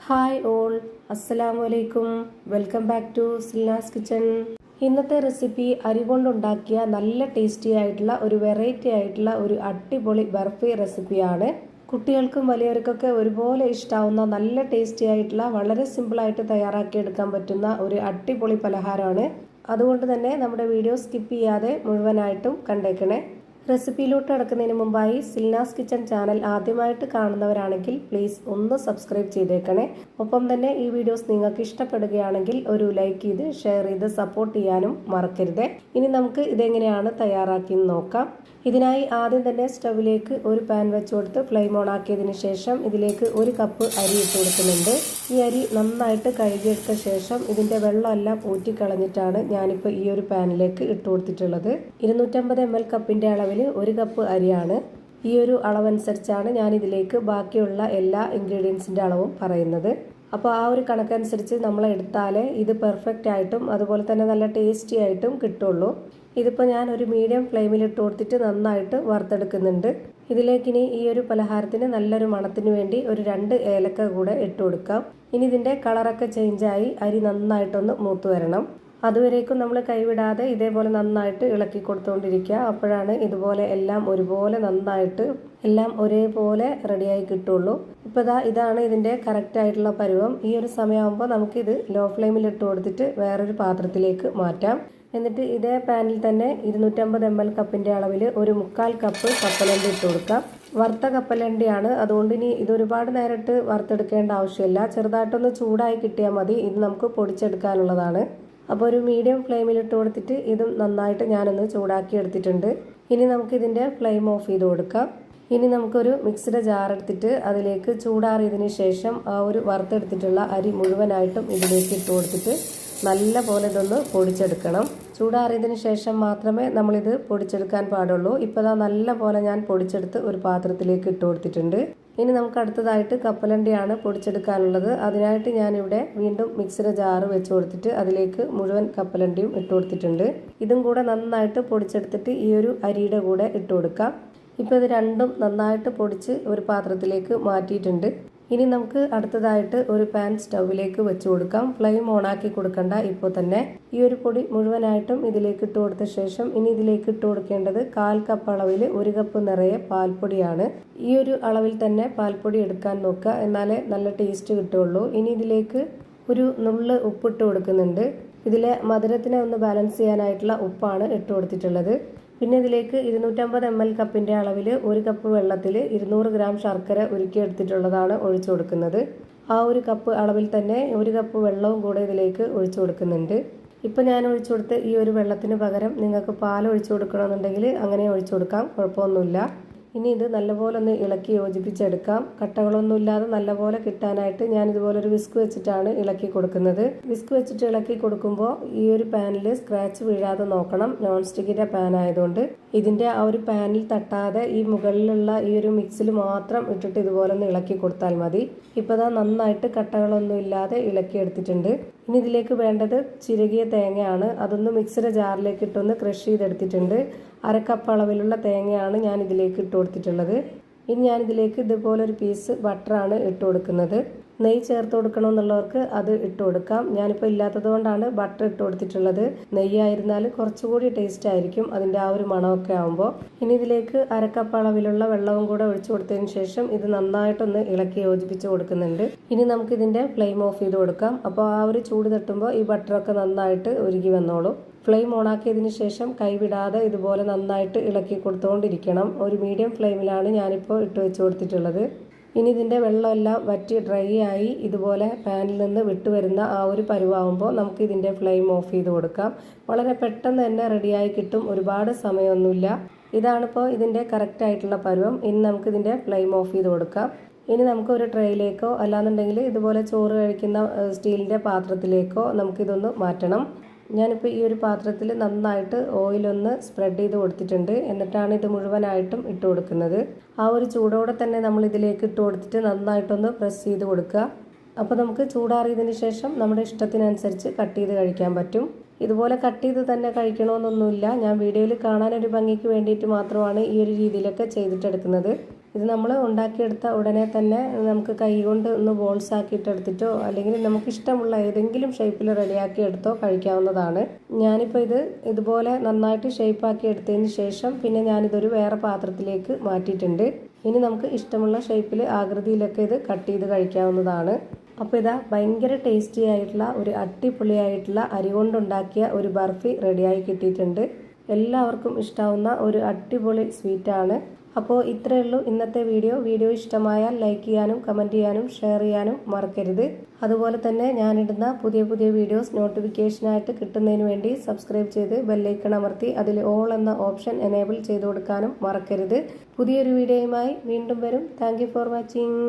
Hi all, അസ്സലാമു അലൈക്കും. Welcome back to Silna's kitchen. ഇന്നത്തെ റെസിപ്പി അരി കൊണ്ടുണ്ടാക്കിയ നല്ല ടേസ്റ്റി ആയിട്ടുള്ള ഒരു വെറൈറ്റി ആയിട്ടുള്ള ഒരു അടിപൊളി ബർഫി റെസിപ്പിയാണ്. കുട്ടികൾക്കും വലിയവർക്കൊക്കെ ഒരുപോലെ ഇഷ്ടാവുന്ന നല്ല ടേസ്റ്റി ആയിട്ടുള്ള വളരെ സിമ്പിളായിട്ട് തയ്യാറാക്കിയെടുക്കാൻ പറ്റുന്ന ഒരു അടിപൊളി പലഹാരമാണ്. അതുകൊണ്ട് തന്നെ നമ്മുടെ വീഡിയോ സ്കിപ്പ് ചെയ്യാതെ മുഴുവനായിട്ടും കണ്ടേക്കണേ. റെസിപ്പിയിലോട്ട് കിടക്കുന്നതിന് മുമ്പായി സിൽനാസ് കിച്ചൺ ചാനൽ ആദ്യമായിട്ട് കാണുന്നവരാണെങ്കിൽ പ്ലീസ് ഒന്ന് സബ്സ്ക്രൈബ് ചെയ്തേക്കണേ. ഒപ്പം തന്നെ ഈ വീഡിയോസ് നിങ്ങൾക്ക് ഇഷ്ടപ്പെടുകയാണെങ്കിൽ ഒരു ലൈക്ക് ചെയ്ത് ഷെയർ ചെയ്ത് സപ്പോർട്ട് ചെയ്യാനും മറക്കരുത്. ഇനി നമുക്ക് ഇതെങ്ങനെയാണ് തയ്യാറാക്കിയെന്ന് നോക്കാം. ഇതിനായി ആദ്യം തന്നെ സ്റ്റവിലേക്ക് ഒരു പാൻ വെച്ച് കൊടുത്ത് ഫ്ലെയിം ഓൺ ആക്കിയതിന് ശേഷം ഇതിലേക്ക് 1 കപ്പ് അരി ഇട്ട് കൊടുക്കുന്നുണ്ട്. ഈ അരി നന്നായിട്ട് കഴുകിയെടുത്ത ശേഷം ഇതിൻ്റെ വെള്ളമെല്ലാം ഊറ്റിക്കളഞ്ഞിട്ടാണ് ഞാനിപ്പോൾ ഈ ഒരു പാനിലേക്ക് ഇട്ട് കൊടുത്തിട്ടുള്ളത്. 250 ml കപ്പിൻ്റെ അളവിൽ 1 കപ്പ് അരിയാണ്. ഈ ഒരു അളവനുസരിച്ചാണ് ഞാൻ ഇതിലേക്ക് ബാക്കിയുള്ള എല്ലാ ഇൻഗ്രീഡിയൻസിൻ്റെ അളവും പറയുന്നത്. അപ്പോൾ ആ ഒരു കണക്കനുസരിച്ച് നമ്മൾ എടുത്താലേ ഇത് പെർഫെക്റ്റ് ആയിട്ടും അതുപോലെ തന്നെ നല്ല ടേസ്റ്റി ആയിട്ടും കിട്ടുള്ളൂ. ഇതിപ്പോൾ ഞാൻ ഒരു മീഡിയം ഫ്ലെയിമിൽ ഇട്ട് കൊടുത്തിട്ട് നന്നായിട്ട് വറുത്തെടുക്കുന്നുണ്ട്. ഇതിലേക്കിനി ഈ ഒരു പലഹാരത്തിന് നല്ലൊരു മണത്തിന് വേണ്ടി ഒരു 2 ഏലക്ക കൂടെ ഇട്ട് കൊടുക്കാം. ഇനി ഇതിൻ്റെ കളറൊക്കെ ചേഞ്ചായി അരി നന്നായിട്ടൊന്ന് മൂത്ത് വരണം. അതുവരേക്കും നമ്മൾ കൈവിടാതെ ഇതേപോലെ നന്നായിട്ട് ഇളക്കി കൊടുത്തുകൊണ്ടിരിക്കുക. അപ്പോഴാണ് ഇതുപോലെ എല്ലാം ഒരുപോലെ നന്നായിട്ട് എല്ലാം ഒരേപോലെ റെഡിയായി കിട്ടുള്ളൂ. ഇപ്പോൾ ഇതാണ് ഇതിൻ്റെ കറക്റ്റ് ആയിട്ടുള്ള പരുവം. ഈ ഒരു സമയമാകുമ്പോൾ നമുക്കിത് ലോ ഫ്ലെയിമിൽ ഇട്ട് കൊടുത്തിട്ട് വേറൊരു പാത്രത്തിലേക്ക് മാറ്റാം. എന്നിട്ട് ഇതേ പാനിൽ തന്നെ 250 ml കപ്പിൻ്റെ അളവിൽ ഒരു 1/4 കപ്പ് കപ്പലണ്ടി ഇട്ട് കൊടുക്കാം. വറുത്ത കപ്പലണ്ടിയാണ്, അതുകൊണ്ട് ഇനി ഇതൊരുപാട് നേരിട്ട് വറുത്തെടുക്കേണ്ട ആവശ്യമില്ല. ചെറുതായിട്ടൊന്ന് ചൂടായി കിട്ടിയാൽ മതി. ഇത് നമുക്ക് പൊടിച്ചെടുക്കാനുള്ളതാണ്. അപ്പോൾ ഒരു മീഡിയം ഫ്ലെയിമിൽ ഇട്ട് കൊടുത്തിട്ട് ഇതും നന്നായിട്ട് ഞാനൊന്ന് ചൂടാക്കി എടുത്തിട്ടുണ്ട്. ഇനി നമുക്കിതിൻ്റെ ഫ്ലെയിം ഓഫ് ചെയ്ത് കൊടുക്കാം. ഇനി നമുക്കൊരു മിക്സിയുടെ ജാർ എടുത്തിട്ട് അതിലേക്ക് ചൂടാറിയതിന് ശേഷം ആ ഒരു വറുത്തെടുത്തിട്ടുള്ള അരി മുഴുവനായിട്ടും ഇതിലേക്ക് ഇട്ട് കൊടുത്തിട്ട് നല്ല പോലെ ഇതൊന്ന് പൊടിച്ചെടുക്കണം. ചൂടാറിയതിന് ശേഷം മാത്രമേ നമ്മളിത് പൊടിച്ചെടുക്കാൻ പാടുള്ളൂ. ഇപ്പോൾ നല്ല പോലെ ഞാൻ പൊടിച്ചെടുത്ത് ഒരു പാത്രത്തിലേക്ക് ഇട്ട് കൊടുത്തിട്ടുണ്ട്. ഇനി നമുക്ക് അടുത്തതായിട്ട് കപ്പലണ്ടിയാണ് പൊടിച്ചെടുക്കാനുള്ളത്. അതിനായിട്ട് ഞാനിവിടെ വീണ്ടും മിക്സിയുടെ ജാറ് വെച്ച് കൊടുത്തിട്ട് അതിലേക്ക് മുഴുവൻ കപ്പലണ്ടിയും ഇട്ട് കൊടുത്തിട്ടുണ്ട്. ഇതും കൂടെ നന്നായിട്ട് പൊടിച്ചെടുത്തിട്ട് ഈ ഒരു അരിയുടെ കൂടെ ഇട്ട് കൊടുക്കാം. ഇപ്പോൾ ഇത് രണ്ടും നന്നായിട്ട് പൊടിച്ച് ഒരു പാത്രത്തിലേക്ക് മാറ്റിയിട്ടുണ്ട്. ഇനി നമുക്ക് അടുത്തതായിട്ട് ഒരു പാൻ സ്റ്റൗവിലേക്ക് വെച്ച് കൊടുക്കാം. ഫ്ലെയിം ഓണാക്കി കൊടുക്കണ്ട. ഇപ്പോൾ തന്നെ ഈ ഒരു പൊടി മുഴുവനായിട്ടും ഇതിലേക്ക് ഇട്ട് കൊടുത്ത ശേഷം ഇനി ഇതിലേക്ക് ഇട്ട് കൊടുക്കേണ്ടത് 1/4 കപ്പ് അളവിൽ 1 കപ്പ് നിറയെ പാൽപ്പൊടിയാണ്. ഈ ഒരു അളവിൽ തന്നെ പാൽപ്പൊടി എടുക്കാൻ നോക്കുക, എന്നാലേ നല്ല ടേസ്റ്റ് കിട്ടുള്ളൂ. ഇനി ഇതിലേക്ക് ഒരു നുള്ള് ഉപ്പിട്ട് കൊടുക്കുന്നുണ്ട്. ഇതിലെ മധുരത്തിനെ ഒന്ന് ബാലൻസ് ചെയ്യാനായിട്ടുള്ള ഉപ്പാണ് ഇട്ട് കൊടുത്തിട്ടുള്ളത്. പിന്നെ ഇതിലേക്ക് 250 ml കപ്പിൻ്റെ അളവിൽ 1 കപ്പ് വെള്ളത്തിൽ 200 ഗ്രാം ശർക്കര ഉരുക്കിയെടുത്തിട്ടുള്ളതാണ് ഒഴിച്ചു കൊടുക്കുന്നത്. ആ ഒരു കപ്പ് അളവിൽ തന്നെ 1 കപ്പ് വെള്ളവും കൂടെ ഇതിലേക്ക് ഒഴിച്ചു കൊടുക്കുന്നുണ്ട്. ഇപ്പം ഞാൻ ഒഴിച്ചു കൊടുത്ത് ഈ ഒരു വെള്ളത്തിന് പകരം നിങ്ങൾക്ക് പാൽ ഒഴിച്ചു കൊടുക്കണമെന്നുണ്ടെങ്കിൽ അങ്ങനെ ഒഴിച്ചു കൊടുക്കാം, കുഴപ്പമൊന്നുമില്ല. ഇനി ഇത് നല്ലപോലെ ഒന്ന് ഇളക്കി യോജിപ്പിച്ചെടുക്കാം. കട്ടകളൊന്നും ഇല്ലാതെ നല്ലപോലെ കിട്ടാനായിട്ട് ഞാൻ ഇതുപോലെ ഒരു വിസ്ക് വെച്ചിട്ടാണ് ഇളക്കി കൊടുക്കുന്നത്. വിസ്ക് വെച്ചിട്ട് ഇളക്കി കൊടുക്കുമ്പോൾ ഈ ഒരു പാനിൽ സ്ക്രാച്ച് വീഴാതെ നോക്കണം. നോൺ സ്റ്റിക്കിൻ്റെ പാൻ ആയതുകൊണ്ട് ഇതിൻ്റെ ആ ഒരു പാനിൽ തട്ടാതെ ഈ മുകളിലുള്ള ഈ ഒരു മിക്സിൽ മാത്രം ഇട്ടിട്ട് ഇതുപോലെ ഒന്ന് ഇളക്കി കൊടുത്താൽ മതി. ഇപ്പോൾ നന്നായിട്ട് കട്ടകളൊന്നും ഇല്ലാതെ ഇളക്കി എടുത്തിട്ടുണ്ട്. ഇനി ഇതിലേക്ക് വേണ്ടത് ചിരകിയ തേങ്ങയാണ്. അതൊന്ന് മിക്സിയുടെ ജാറിലേക്ക് ഇട്ടൊന്ന് ക്രഷ് ചെയ്തെടുത്തിട്ടുണ്ട്. 1/2 കപ്പ് അളവിലുള്ള തേങ്ങയാണ് ഞാൻ ഇതിലേക്ക് ഇട്ട് കൊടുത്തിട്ടുള്ളത്. ഇനി ഞാനിതിലേക്ക് ഇതുപോലെ ഒരു പീസ് ബട്ടറാണ് ഇട്ട് കൊടുക്കുന്നത്. നെയ്യ് ചേർത്ത് കൊടുക്കണമെന്നുള്ളവർക്ക് അത് ഇട്ട് കൊടുക്കാം. ഞാനിപ്പോൾ ഇല്ലാത്തത് കൊണ്ടാണ് ബട്ടർ ഇട്ട് കൊടുത്തിട്ടുള്ളത്. നെയ്യായിരുന്നാൽ കുറച്ചുകൂടി ടേസ്റ്റ് ആയിരിക്കും അതിൻ്റെ ആ ഒരു മണമൊക്കെ ആകുമ്പോൾ. ഇനി ഇതിലേക്ക് 1/2 കപ്പ് അളവിലുള്ള വെള്ളവും കൂടെ ഒഴിച്ചു കൊടുത്തതിന് ശേഷം ഇത് നന്നായിട്ടൊന്ന് ഇളക്കി യോജിപ്പിച്ച് കൊടുക്കുന്നുണ്ട്. ഇനി നമുക്കിതിൻ്റെ ഫ്ലെയിം ഓഫ് ചെയ്ത് കൊടുക്കാം. അപ്പോൾ ആ ഒരു ചൂട് തട്ടുമ്പോൾ ഈ ബട്ടറൊക്കെ നന്നായിട്ട് ഉരുകി വന്നോളും. ഫ്ലെയിം ഓണാക്കിയതിന് ശേഷം കൈവിടാതെ ഇതുപോലെ നന്നായിട്ട് ഇളക്കി കൊടുത്തുകൊണ്ടിരിക്കണം. ഒരു മീഡിയം ഫ്ലെയിമിലാണ് ഞാനിപ്പോൾ ഇട്ട് വെച്ച് കൊടുത്തിട്ടുള്ളത്. ഇനി ഇതിൻ്റെ വെള്ളമെല്ലാം വറ്റി ഡ്രൈ ആയി ഇതുപോലെ പാനിൽ നിന്ന് വിട്ടുവരുന്ന ആ ഒരു പരുവാകുമ്പോൾ നമുക്ക് ഇതിൻ്റെ ഫ്ലെയിം ഓഫ് ചെയ്ത് കൊടുക്കാം. വളരെ പെട്ടെന്ന് തന്നെ റെഡിയായി കിട്ടും, ഒരുപാട് സമയമൊന്നുമില്ല. ഇതാണിപ്പോൾ ഇതിൻ്റെ കറക്റ്റ് ആയിട്ടുള്ള പരുവം. ഇനി നമുക്ക് ഇതിൻ്റെ ഫ്ലെയിം ഓഫ് ചെയ്ത് കൊടുക്കാം. ഇനി നമുക്ക് ഒരു ട്രേയിലേക്കോ അല്ലാന്നുണ്ടെങ്കിൽ ഇതുപോലെ ചോറ് കഴിക്കുന്ന സ്റ്റീലിൻ്റെ പാത്രത്തിലേക്കോ നമുക്കിതൊന്ന് മാറ്റണം. ഞാനിപ്പോൾ ഈ ഒരു പാത്രത്തിൽ നന്നായിട്ട് ഓയിലൊന്ന് സ്പ്രെഡ് ചെയ്ത് കൊടുത്തിട്ടുണ്ട്. എന്നിട്ടാണ് ഇത് മുഴുവനായിട്ടും ഇട്ട് കൊടുക്കുന്നത്. ആ ഒരു ചൂടോടെ തന്നെ നമ്മൾ ഇതിലേക്ക് ഇട്ട് കൊടുത്തിട്ട് നന്നായിട്ടൊന്ന് പ്രസ് ചെയ്ത് കൊടുക്കുക. അപ്പോൾ നമുക്ക് ചൂടാറിയതിന് ശേഷം നമ്മുടെ ഇഷ്ടത്തിനനുസരിച്ച് കട്ട് ചെയ്ത് കഴിക്കാൻ പറ്റും. ഇതുപോലെ കട്ട് ചെയ്ത് തന്നെ കഴിക്കണമെന്നൊന്നുമില്ല. ഞാൻ വീഡിയോയിൽ കാണാനൊരു ഭംഗിക്ക് വേണ്ടിയിട്ട് മാത്രമാണ് ഈ ഒരു രീതിയിലൊക്കെ ചെയ്തിട്ടെടുക്കുന്നത്. ഇത് നമ്മൾ ഉണ്ടാക്കിയെടുത്ത ഉടനെ തന്നെ നമുക്ക് കൈ കൊണ്ട് ഒന്ന് ബോൾസ് ആക്കിയിട്ടെടുത്തിട്ടോ അല്ലെങ്കിൽ നമുക്ക് ഇഷ്ടമുള്ള ഏതെങ്കിലും ഷേപ്പിൽ റെഡിയാക്കി എടുത്തോ കഴിക്കാവുന്നതാണ്. ഞാനിപ്പോൾ ഇതുപോലെ നന്നായിട്ട് ഷേപ്പാക്കി എടുത്തതിന് ശേഷം പിന്നെ ഞാനിതൊരു വേറെ പാത്രത്തിലേക്ക് മാറ്റിയിട്ടുണ്ട്. ഇനി നമുക്ക് ഇഷ്ടമുള്ള ഷേപ്പിൽ ആകൃതിയിലൊക്കെ ഇത് കട്ട് ചെയ്ത് കഴിക്കാവുന്നതാണ്. അപ്പോൾ ഇതാ ഭയങ്കര ടേസ്റ്റി ആയിട്ടുള്ള ഒരു അടിപൊളിയായിട്ടുള്ള അരി കൊണ്ടുണ്ടാക്കിയ ഒരു ബർഫി റെഡിയായി കിട്ടിയിട്ടുണ്ട്. എല്ലാവർക്കും ഇഷ്ടാവുന്ന ഒരു അടിപൊളി സ്വീറ്റാണ്. അപ്പോൾ ഇത്രയേ ഉള്ളൂ ഇന്നത്തെ വീഡിയോ ഇഷ്ടമായാൽ ലൈക്ക് ചെയ്യാനും കമൻറ്റ് ചെയ്യാനും ഷെയർ ചെയ്യാനും മറക്കരുത്. അതുപോലെ തന്നെ ഞാനിടുന്ന പുതിയ വീഡിയോസ് നോട്ടിഫിക്കേഷനായിട്ട് കിട്ടുന്നതിന് വേണ്ടി സബ്സ്ക്രൈബ് ചെയ്ത് ബെല്ലൈക്കൺ അമർത്തി അതിൽ ഓൾ എന്ന ഓപ്ഷൻ എനേബിൾ ചെയ്ത് കൊടുക്കാനും മറക്കരുത്. പുതിയൊരു വീഡിയോയുമായി വീണ്ടും വരും. Thank you for watching.